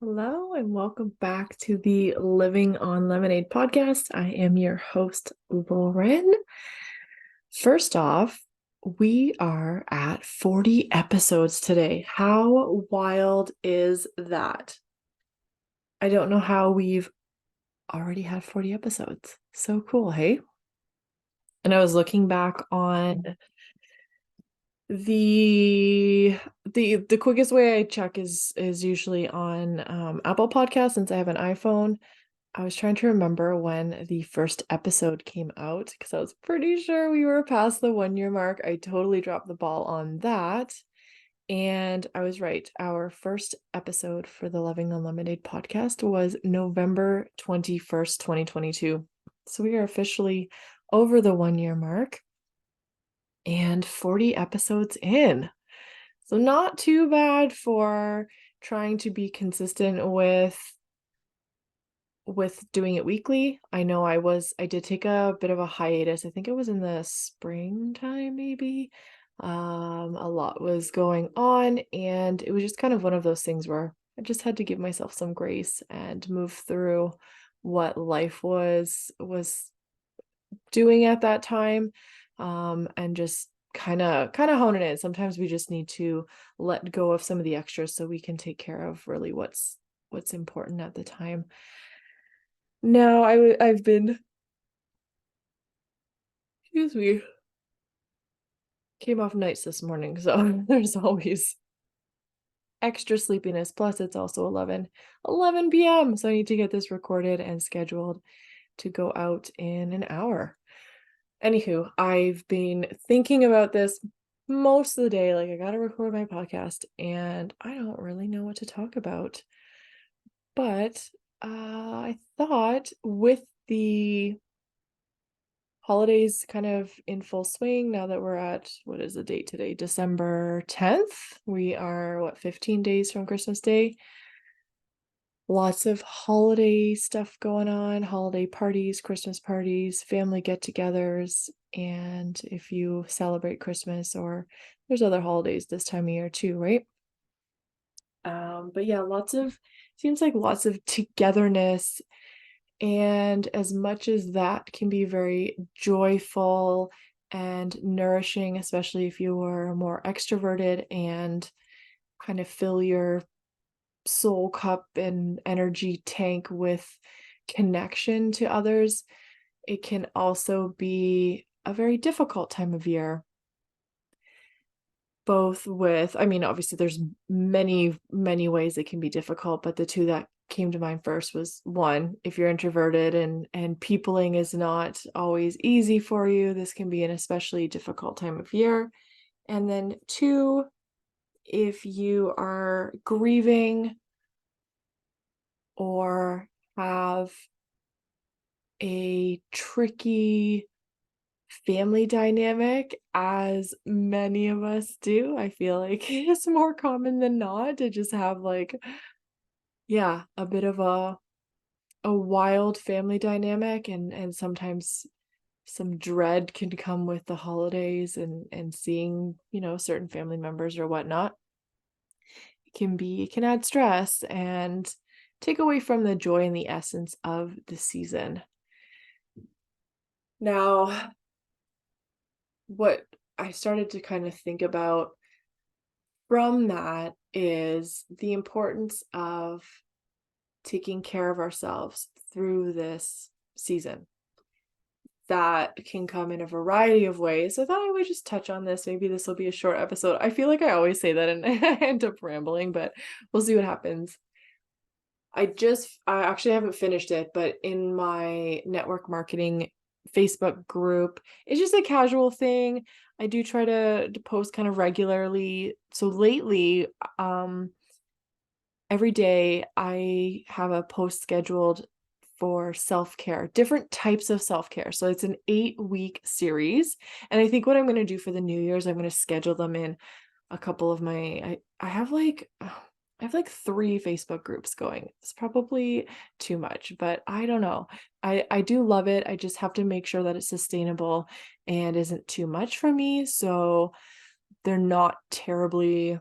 Hello and welcome back to the Living on Lemonade podcast. I am your host, Lauren. First off, we are at 40 episodes today. How wild is that? I don't know how we've already had 40 episodes. So cool, hey? And I was looking back on the quickest way I check is usually on Apple Podcasts since I have an iPhone. I was trying to remember when the first episode came out because I was pretty sure we were past the 1 year mark. I totally dropped the ball on that. And I was right. Our first episode for the Loving on Lemonade podcast was November 21st, 2022. So we are officially over the 1 year mark and 40 episodes in. So not too bad for trying to be consistent with doing it weekly. I know I did take a bit of a hiatus. I think it was in the springtime, maybe. A lot was going on, and it was just kind of one of those things where I just had to give myself some grace and move through what life was doing at that time. And just kind of hone it in. Sometimes we just need to let go of some of the extras so we can take care of really what's important at the time. No, I've been, excuse me, came off nights this morning, so there's always extra sleepiness. Plus, it's also 11 p.m. So I need to get this recorded and scheduled to go out in an hour. Anywho, I've been thinking about this most of the day. Like, I gotta record my podcast, and I don't really know what to talk about. But I thought with the holidays kind of in full swing now that we're at, what is the date today? December 10th. We are 15 days from Christmas Day. Lots of holiday stuff going on, holiday parties, Christmas parties, family get-togethers, and if you celebrate Christmas or there's other holidays this time of year too, right? But yeah, seems like lots of togetherness. And as much as that can be very joyful and nourishing, especially if you are more extroverted and kind of fill your soul cup and energy tank with connection to others, it can also be a very difficult time of year. Both with, I mean, obviously there's many ways it can be difficult, but the two that came to mind first was one, if you're introverted and peopling is not always easy for you, this can be an especially difficult time of year. And then two, if you are grieving or have a tricky family dynamic, as many of us do, I feel like it's more common than not to just have like, yeah, a bit of a wild family dynamic, and sometimes some dread can come with the holidays and seeing, certain family members or whatnot. It can add stress and take away from the joy and the essence of the season. Now, what I started to kind of think about from that is the importance of taking care of ourselves through this season. That can come in a variety of ways. So I thought I would just touch on this. Maybe this will be a short episode. I feel like I always say that and I end up rambling, but we'll see what happens. I actually haven't finished it, but in my network marketing Facebook group, it's just a casual thing. I do try to post kind of regularly. So lately, every day I have a post scheduled for self-care, different types of self-care. So it's an 8-week series. And I think what I'm going to do for the New Year's, I'm going to schedule them in a couple of I have like 3 Facebook groups going. It's probably too much, but I don't know. I do love it. I just have to make sure that it's sustainable and isn't too much for me. So they're not terribly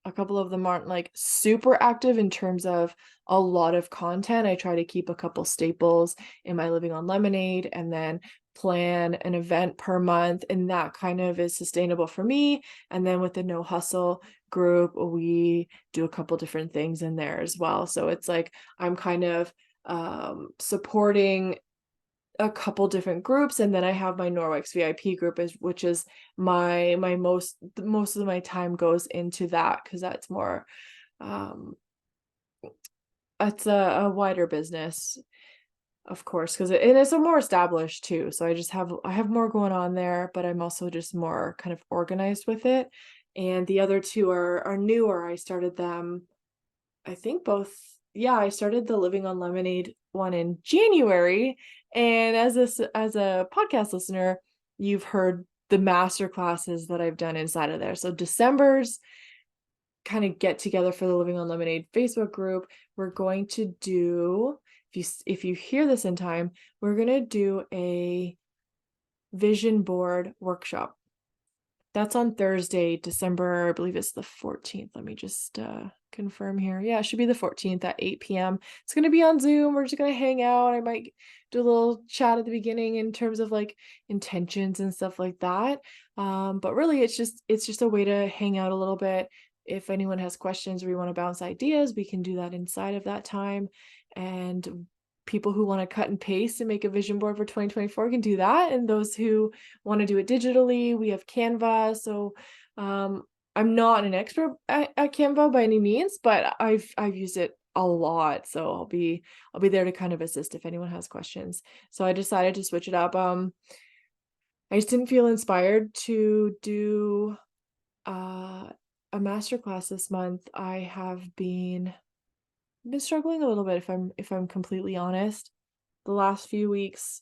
a couple of them aren't like super active in terms of a lot of content. I try to keep a couple staples in my Living on Lemonade and then plan an event per month, and that kind of is sustainable for me. And then with the No Hustle group, we do a couple different things in there as well. So it's like I'm kind of supporting a couple different groups, and then I have my Norwex VIP group, which is my most of my time goes into that, because that's more it's a wider business, of course, because it's a more established too. So I have more going on there, but I'm also just more kind of organized with it. And the other two are newer. I started them, I think both. Yeah, I started the Living on Lemonade one in January, and as a podcast listener, you've heard the master classes that I've done inside of there. So December's kind of get together for the Living on Lemonade Facebook group, we're going to do, if you hear this in time, we're going to do a vision board workshop. That's on Thursday, December, I believe it's the 14th. Let me just confirm here. Yeah, it should be the 14th at 8 p.m. It's going to be on Zoom. We're just going to hang out. I might do a little chat at the beginning in terms of like intentions and stuff like that. But really it's just a way to hang out a little bit. If anyone has questions or we want to bounce ideas, we can do that inside of that time. And people who want to cut and paste and make a vision board for 2024 can do that. And those who want to do it digitally, we have Canva. So I'm not an expert at Canva by any means, but I've used it a lot. So I'll be there to kind of assist if anyone has questions. So I decided to switch it up. I just didn't feel inspired to do a masterclass this month. I have been struggling a little bit, if I'm completely honest. The last few weeks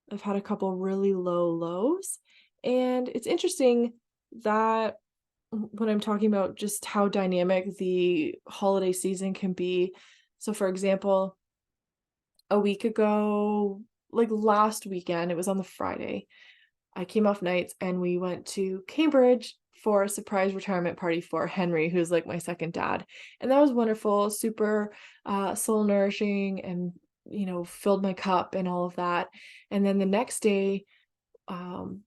I've had a couple really low lows, and it's interesting that when I'm talking about just how dynamic the holiday season can be. So for example, a week ago, like last weekend, it was on the Friday, I came off nights and we went to Cambridge for a surprise retirement party for Henry, who's like my second dad. And that was wonderful, super soul nourishing, and filled my cup and all of that. And then the next day, um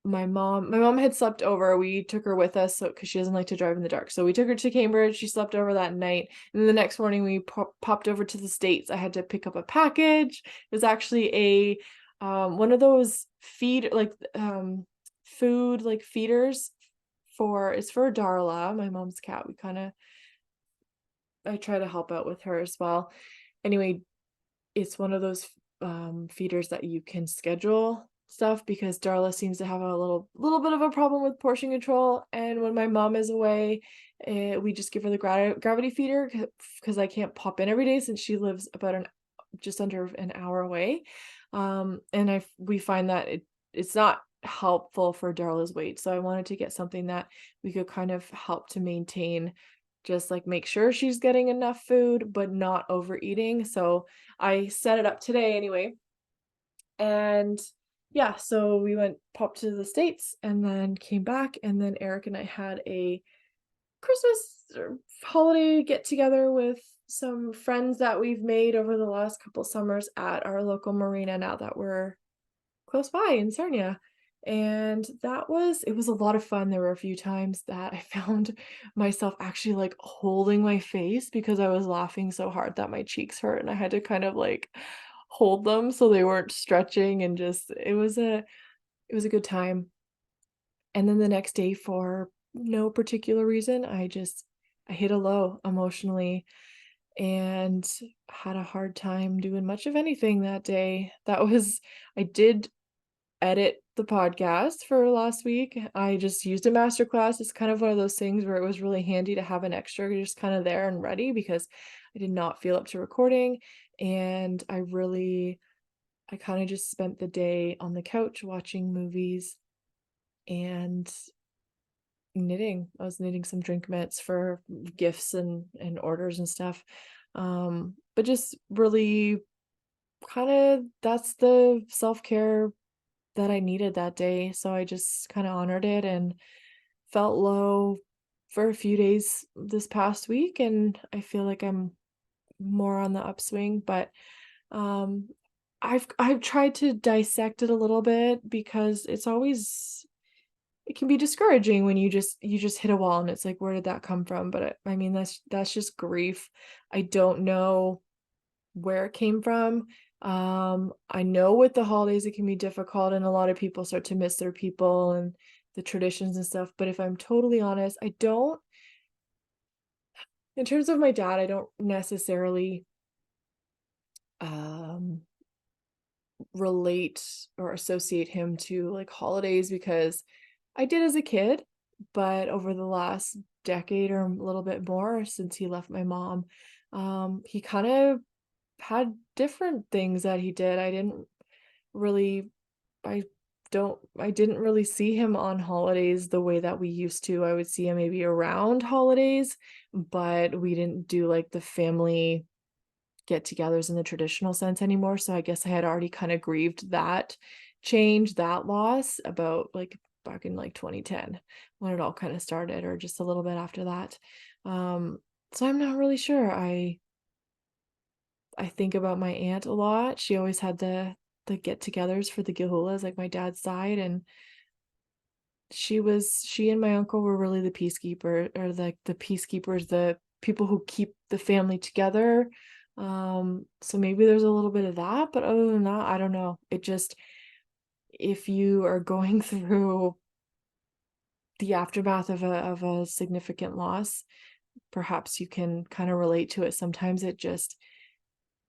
my mom had slept over. We took her with us, so because she doesn't like to drive in the dark. So we took her to Cambridge. She slept over that night. And then the next morning we popped over to the States. I had to pick up a package. It was actually a one of those food like feeders it's for Darla, my mom's cat. I try to help out with her as well. Anyway, it's one of those feeders that you can schedule stuff, because Darla seems to have a little bit of a problem with portion control. And when my mom is away, we just give her the gravity feeder, because I can't pop in every day since she lives about just under an hour away. And we find that it's not helpful for Darla's weight. So I wanted to get something that we could kind of help to maintain, just like make sure she's getting enough food, but not overeating. So I set it up today anyway. And yeah, so we popped to the States and then came back. And then Eric and I had a Christmas or holiday get together with some friends that we've made over the last couple summers at our local marina, now that we're close by in Sarnia. And it was a lot of fun. There were a few times that I found myself actually like holding my face because I was laughing so hard that my cheeks hurt, and I had to kind of like hold them so they weren't stretching, and just it was a good time. And then the next day, for no particular reason, I hit a low emotionally and had a hard time doing much of anything that day. I did edit the podcast for last week. I just used a masterclass. It's kind of one of those things where it was really handy to have an extra just kind of there and ready, because I did not feel up to recording. And I kind of just spent the day on the couch watching movies and knitting. I was knitting some drink mitts for gifts and orders and stuff. But just really kind of, that's the self-care that I needed that day. So I just kind of honored it and felt low, for a few days this past week, and I feel like I'm more on the upswing, but um I've tried to dissect it a little bit because it can be discouraging when you just hit a wall and it's like, where did that come from? But I mean, that's just grief. I don't know where it came from. I know with the holidays it can be difficult and a lot of people start to miss their people and the traditions and stuff. But if I'm totally honest, I don't, in terms of my dad, I don't necessarily um relate or associate him to like holidays because I did as a kid, but over the last decade or a little bit more since he left my mom, he kind of had different things that he did. Really, I I didn't really see him on holidays the way that we used to. I would see him maybe around holidays, but we didn't do like the family get-togethers in the traditional sense anymore. So I guess I had already kind of grieved that change, that loss about like back in like 2010 when it all kind of started, or just a little bit after that. Um, so I'm not really sure. I think about my aunt a lot. She always had the get-togethers for the Gahulas, like my dad's side, and she and my uncle were really the peacekeeper or the peacekeepers, the people who keep the family together. So maybe there's a little bit of that, but other than that, I don't know. It just, if you are going through the aftermath of a significant loss, perhaps you can kind of relate to it. Sometimes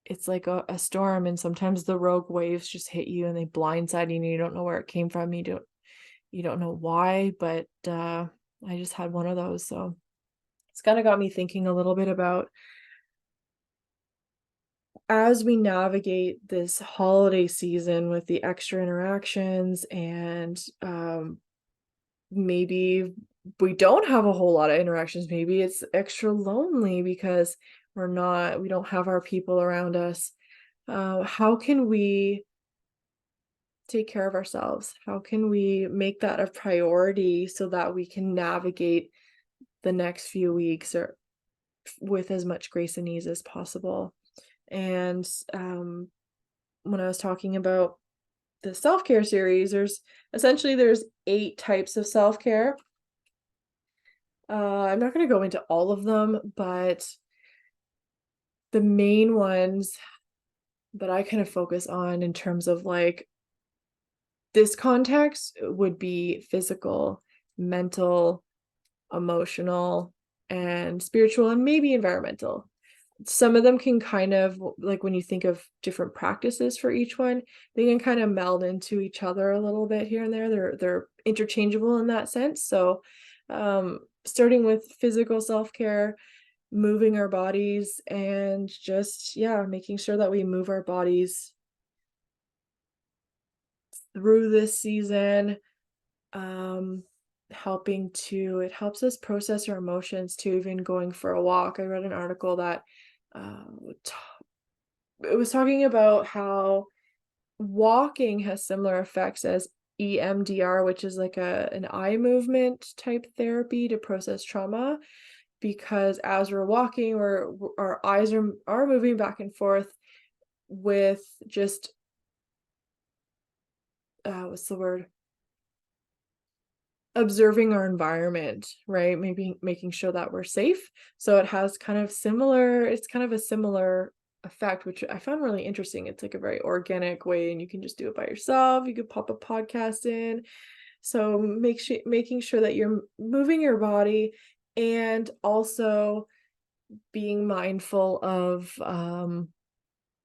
it's like a storm, and sometimes the rogue waves just hit you and they blindside you and you don't know where it came from. You don't know why, but I just had one of those. So it's kind of got me thinking a little bit about, as we navigate this holiday season with the extra interactions and maybe we don't have a whole lot of interactions. Maybe it's extra lonely because we don't have our people around us. How can we take care of ourselves? How can we make that a priority so that we can navigate the next few weeks or with as much grace and ease as possible? And when I was talking about the self-care series, there's 8 types of self-care. I'm not going to go into all of them, but the main ones that I kind of focus on in terms of like this context would be physical, mental, emotional, and spiritual, and maybe environmental. Some of them can kind of, like, when you think of different practices for each one, they can kind of meld into each other a little bit here and there. They're interchangeable in that sense. So starting with physical self-care, moving our bodies, and just, yeah, making sure that we move our bodies through this season. um it helps us process our emotions too, even going for a walk. I read an article that uh, it was talking about how walking has similar effects as EMDR, which is like an eye movement type therapy to process trauma, because as we're walking, our eyes are moving back and forth with just what's the word, observing our environment, right? Maybe making sure that we're safe. So it's kind of a similar effect, which I found really interesting. It's like a very organic way, and you can just do it by yourself. You could pop a podcast in. So making sure that you're moving your body, and also being mindful of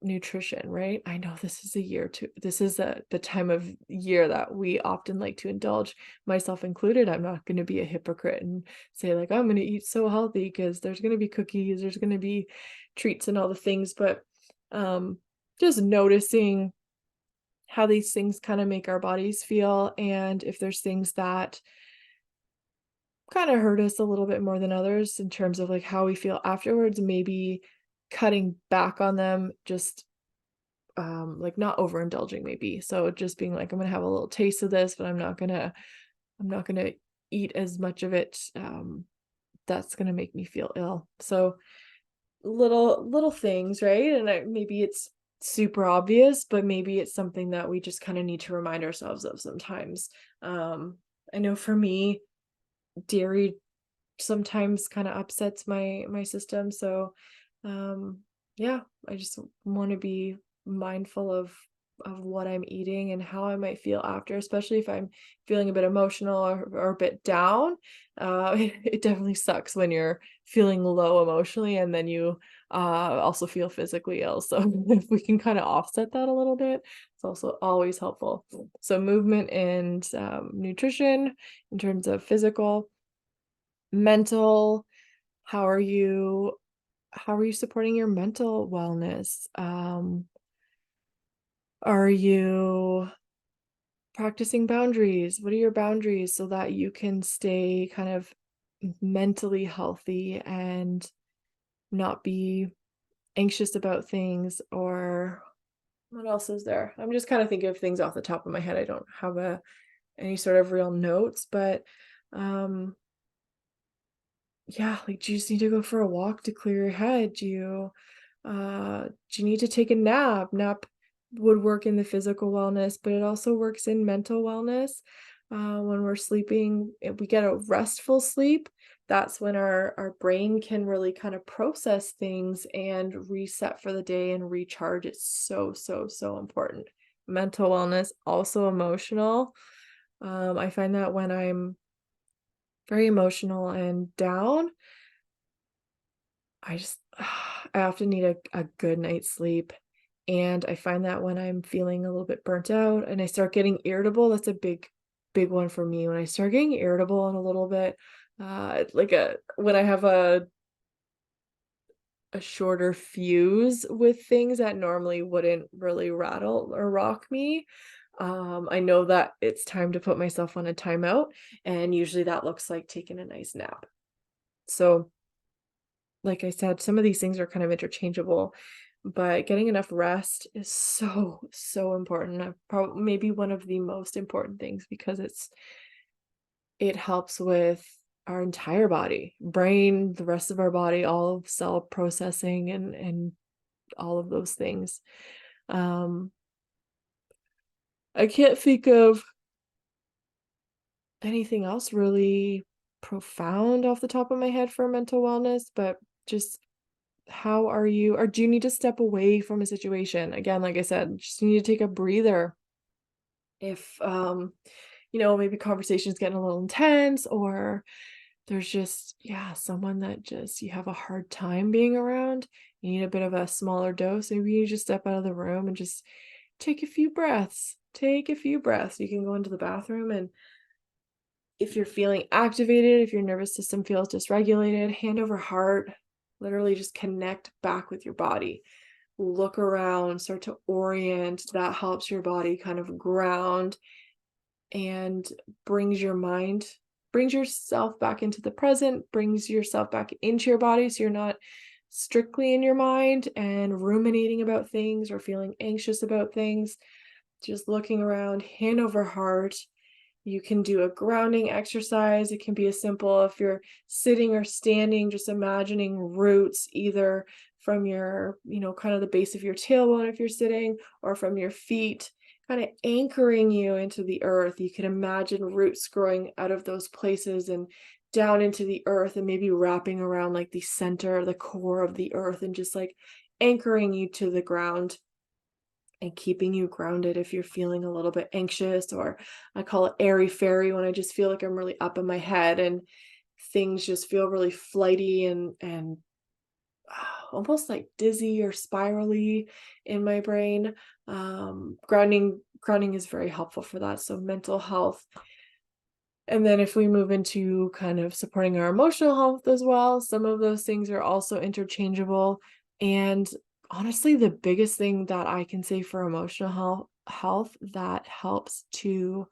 nutrition, right? I know this is the time of year that we often like to indulge, myself included. I'm not going to be a hypocrite and say like I'm going to eat so healthy, because there's going to be cookies, there's going to be treats and all the things, but um just noticing how these things kind of make our bodies feel, and if there's things that kind of hurt us a little bit more than others in terms of like how we feel afterwards, maybe cutting back on them, just like not overindulging maybe. So just being like, I'm gonna have a little taste of this, but I'm not gonna eat as much of it that's going to make me feel ill. So little things, right? And maybe it's super obvious, but maybe it's something that we just kind of need to remind ourselves of sometimes. I know for me, dairy sometimes kind of upsets my system. So um yeah, I just want to be mindful of what I'm eating and how I might feel after, especially if I'm feeling a bit emotional or a bit down. It definitely sucks when you're feeling low emotionally and then you also feel physically ill. So if we can kind of offset that a little bit, it's also always helpful. So movement and nutrition in terms of physical, mental, how are you supporting your mental wellness? Are you practicing boundaries? What are your boundaries so that you can stay kind of mentally healthy and not be anxious about things? Or what else is there? I'm just kind of thinking of things off the top of my head. I don't have any sort of real notes, but um yeah, like, do you just need to go for a walk to clear your head? Do you need to take a nap? Nap would work in the physical wellness, but it also works in mental wellness. When we're sleeping, if we get a restful sleep, that's when our brain can really kind of process things and reset for the day and recharge. It's so, so, so important. Mental wellness, also emotional. I find that when I'm very emotional and down, I just I often need a good night's sleep. And I find that when I'm feeling a little bit burnt out and I start getting irritable, that's a big one for me. When I start getting irritable and a little bit like a when I have a shorter fuse with things that normally wouldn't really rattle or rock me. I know that it's time to put myself on a timeout, and usually that looks like taking a nice nap. So like I said, some of these things are kind of interchangeable, but getting enough rest is so, so important. Probably maybe one of the most important things because it helps with our entire body, brain, the rest of our body, all of cell processing and all of those things. Um, I can't think of anything else really profound off the top of my head for mental wellness, but just how are you, or do you need to step away from a situation? Again, like I said, just need to take a breather. If maybe conversation's getting a little intense, or there's just, yeah, someone that just you have a hard time being around, you need a bit of a smaller dose. Maybe you just step out of the room and just take a few breaths. Take a few breaths. You can go into the bathroom, and if you're feeling activated, if your nervous system feels dysregulated, hand over heart, literally just connect back with your body. Look around, start to orient. That helps your body kind of ground and brings your mind, brings yourself back into the present, brings yourself back into your body so you're not strictly in your mind and ruminating about things or feeling anxious about things. Just looking around, hand over heart. You can do a grounding exercise. It can be as simple if you're sitting or standing, just imagining roots either from your, kind of the base of your tailbone if you're sitting, or from your feet, kind of anchoring you into the earth. You can imagine roots growing out of those places and down into the earth and maybe wrapping around like the center, the core of the earth, and just like anchoring you to the ground and keeping you grounded if you're feeling a little bit anxious, or I call it airy fairy when I just feel like I'm really up in my head and things just feel really flighty and almost like dizzy or spirally in my brain. Grounding is very helpful for that. So mental health. And then if we move into kind of supporting our emotional health as well, some of those things are also interchangeable. And honestly, the biggest thing that I can say for emotional health that helps to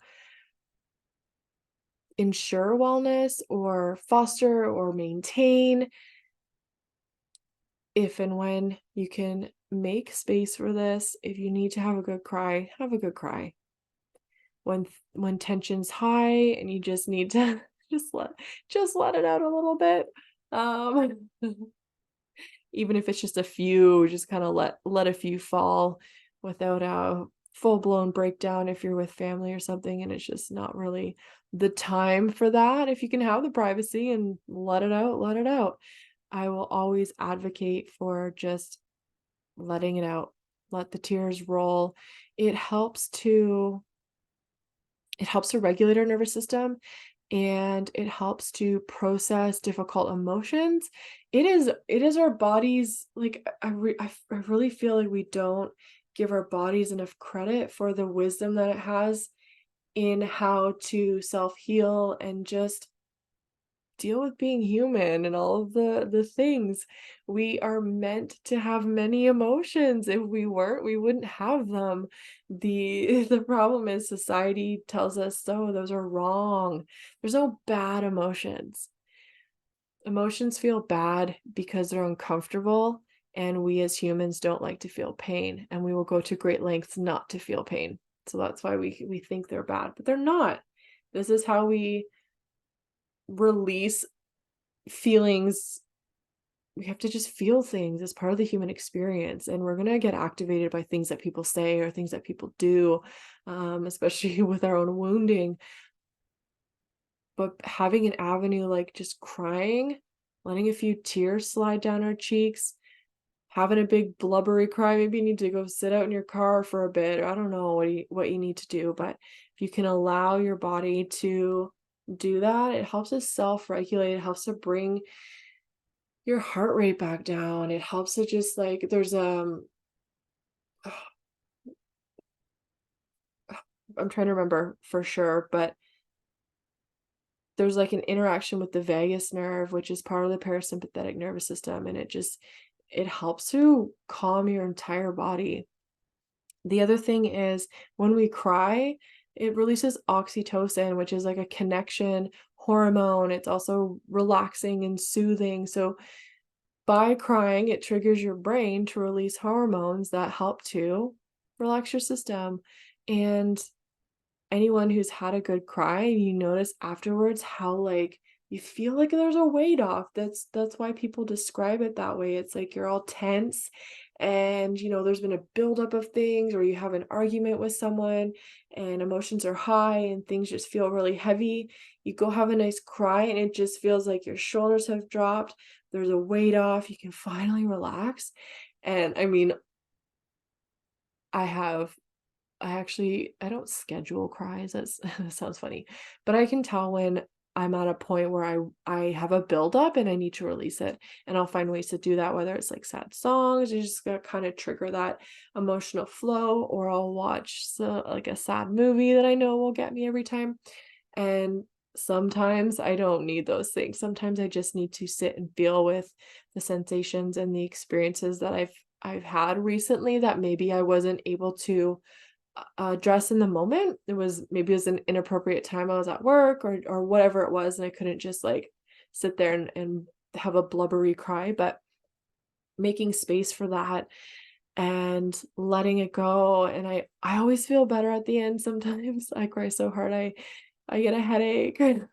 ensure wellness or foster or maintain, if and when you can make space for this, if you need to have a good cry, have a good cry. When tension's high and you just need to just let it out a little bit, Um, even if it's just a few, just kind of let a few fall without a full-blown breakdown if you're with family or something and it's just not really the time for that. If you can have the privacy and let it out, let it out. I will always advocate for just letting it out. Let the tears roll. It helps to it helps to regulate our nervous system and it helps to process difficult emotions. It is our bodies like I really feel like we don't give our bodies enough credit for the wisdom that it has in how to self-heal and just deal with being human and all of the things. We are meant to have many emotions. If we weren't, we wouldn't have them. The problem is society tells us, "Oh, those are wrong." There's no bad emotions. Emotions feel bad because they're uncomfortable, and we as humans don't like to feel pain, and we will go to great lengths not to feel pain. So that's why we think they're bad, but they're not. This is how we release feelings. We have to just feel things as part of the human experience, and we're going to get activated by things that people say or things that people do, especially with our own wounding. But having an avenue like just crying, letting a few tears slide down our cheeks, having a big blubbery cry, maybe you need to go sit out in your car for a bit. I don't know what you need to do, but if you can allow your body to do that, it helps us self-regulate. It helps to bring your heart rate back down. It helps to just like there's I'm trying to remember for sure, but there's like an interaction with the vagus nerve, which is part of the parasympathetic nervous system, and it helps to calm your entire body. The other thing is when we cry, it releases oxytocin, which is like a connection hormone. It's also relaxing and soothing. So by crying, it triggers your brain to release hormones that help to relax your system. And anyone who's had a good cry, you notice afterwards how like you feel like there's a weight off. That's why people describe it that way. It's like you're all tense and there's been a buildup of things or you have an argument with someone and emotions are high and things just feel really heavy. You go have a nice cry and it just feels like your shoulders have dropped. There's a weight off. You can finally relax. And I mean, I have I don't schedule cries, that's that sounds funny, but I can tell when I'm at a point where I have a buildup and I need to release it, and I'll find ways to do that, whether it's like sad songs, you just gotta kind of trigger that emotional flow, or I'll watch like a sad movie that I know will get me every time. And sometimes I don't need those things. Sometimes I just need to sit and feel with the sensations and the experiences that I've had recently that maybe I wasn't able to address in the moment. It was an inappropriate time I was at work or whatever it was, and I couldn't just like sit there and have a blubbery cry, but making space for that and letting it go. And I always feel better at the end. Sometimes I cry so hard I get a headache and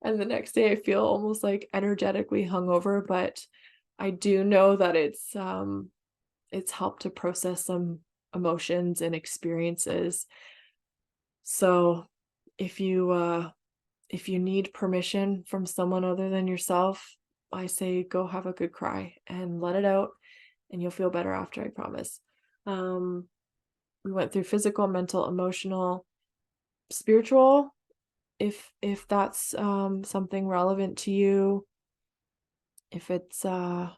the next day I feel almost like energetically hungover, but I do know that it's helped to process some emotions and experiences. So if you need permission from someone other than yourself, I say go have a good cry and let it out and you'll feel better after, I promise. Um we went through physical, mental, emotional, spiritual. If that's something relevant to you, if it's I'm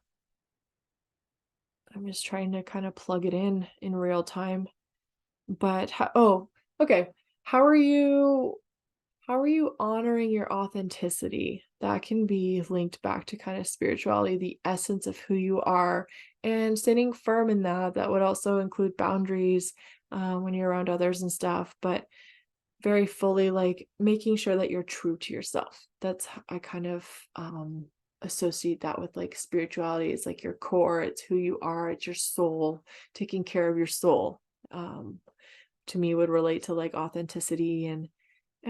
just trying to kind of plug it in real time. But oh, okay. How are you How are you honoring your authenticity? That can be linked back to kind of spirituality, the essence of who you are, and standing firm in that. That would also include boundaries when you're around others and stuff, but very fully like making sure that you're true to yourself. I kind of associate that with like spirituality. It's like your core, it's who you are, it's your soul, taking care of your soul. Um, to me would relate to like authenticity and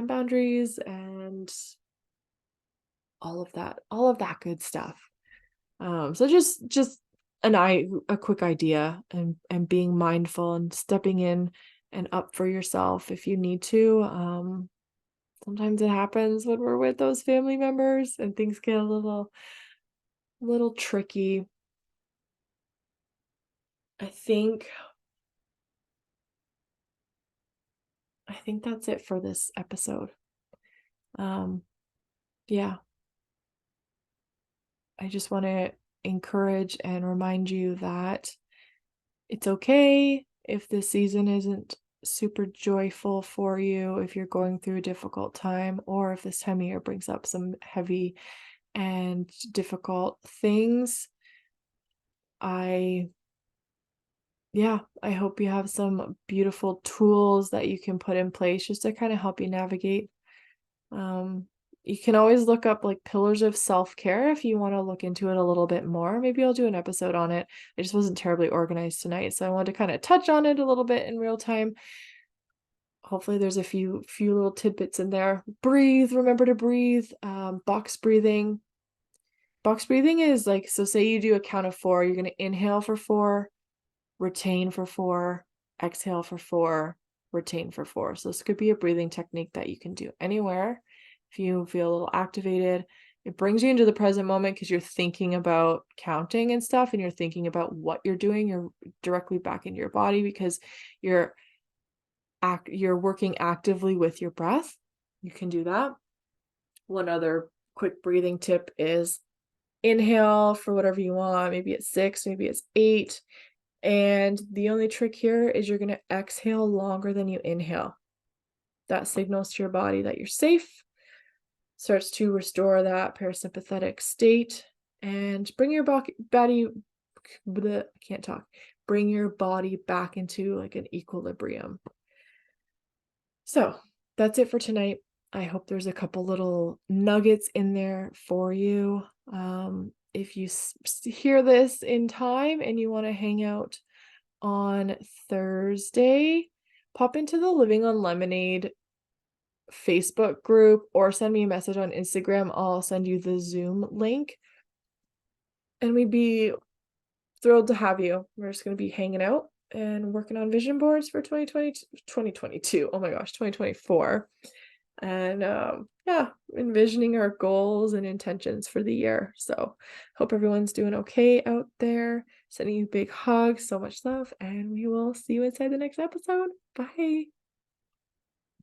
boundaries and all of that good stuff. So just a quick idea, and being mindful and stepping in and up for yourself if you need to. Sometimes it happens when we're with those family members and things get a little tricky. I think I think that's it for this episode. Um, yeah, I just want to encourage and remind you that it's okay if this season isn't super joyful for you, if you're going through a difficult time, or if this time of year brings up some heavy and difficult things. I, yeah, I hope you have some beautiful tools that you can put in place just to kind of help you navigate. Um, you can always look up like pillars of self-care if you want to look into it a little bit more. Maybe I'll do an episode on it. I just wasn't terribly organized tonight, so I wanted to kind of touch on it a little bit in real time. Hopefully there's a few little tidbits in there. Breathe, remember to breathe. Box breathing. Box breathing is like, so say you do a count of 4, you're going to inhale for 4, retain for 4, exhale for 4, retain for 4. So this could be a breathing technique that you can do anywhere. If you feel a little activated, it brings you into the present moment because you're thinking about counting and stuff, and you're thinking about what you're doing. You're directly back into your body because you're you're working actively with your breath. You can do that. One other quick breathing tip is inhale for whatever you want. Maybe it's 6, maybe it's 8. And the only trick here is you're going to exhale longer than you inhale. That signals to your body that you're safe, starts to restore that parasympathetic state, and bring your body, I can't talk, bring your body back into like an equilibrium. So that's it for tonight. I hope there's a couple little nuggets in there for you. If you hear this in time and you want to hang out on Thursday, pop into the Living on Lemonade Facebook group or send me a message on Instagram. I'll send you the Zoom link. And we'd be thrilled to have you. We're just going to be hanging out and working on vision boards for 2022. Oh my gosh, 2024. And yeah, envisioning our goals and intentions for the year. So hope everyone's doing okay out there. Sending you big hugs, so much love, and we will see you inside the next episode. Bye.